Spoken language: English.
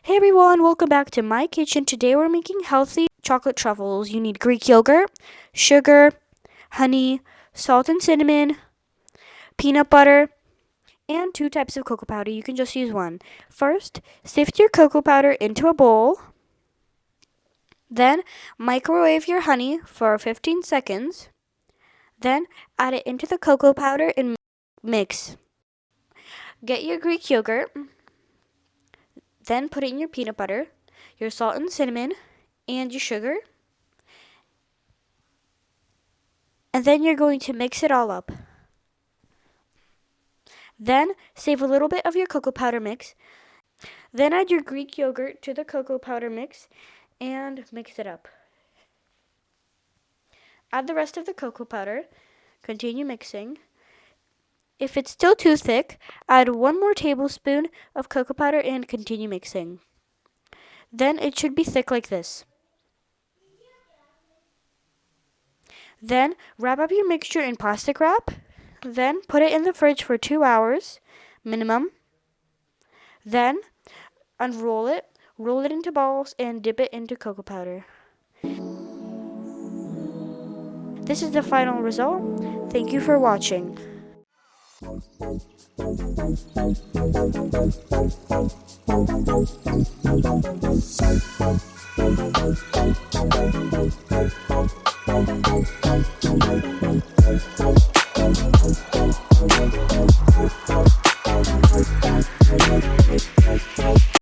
Hey everyone, welcome back to my kitchen. Today we're making healthy chocolate truffles. You need Greek yogurt, sugar, honey, salt and cinnamon, peanut butter, and 2 types of cocoa powder. You can just use one. First, sift your cocoa powder into a bowl. Then, microwave your honey for 15 seconds. Then, add it into the cocoa powder and mix. Get your Greek yogurt. Then put in your peanut butter, your salt and cinnamon, and your sugar. And then you're going to mix it all up. Then save a little bit of your cocoa powder mix. Then add your Greek yogurt to the cocoa powder mix and mix it up. Add the rest of the cocoa powder. Continue mixing. If it's still too thick, add 1 more tablespoon of cocoa powder and continue mixing. Then it should be thick like this. Then wrap up your mixture in plastic wrap. Then put it in the fridge for 2 hours minimum. Then unroll it, roll it into balls, and dip it into cocoa powder. This is the final result. Thank you for watching.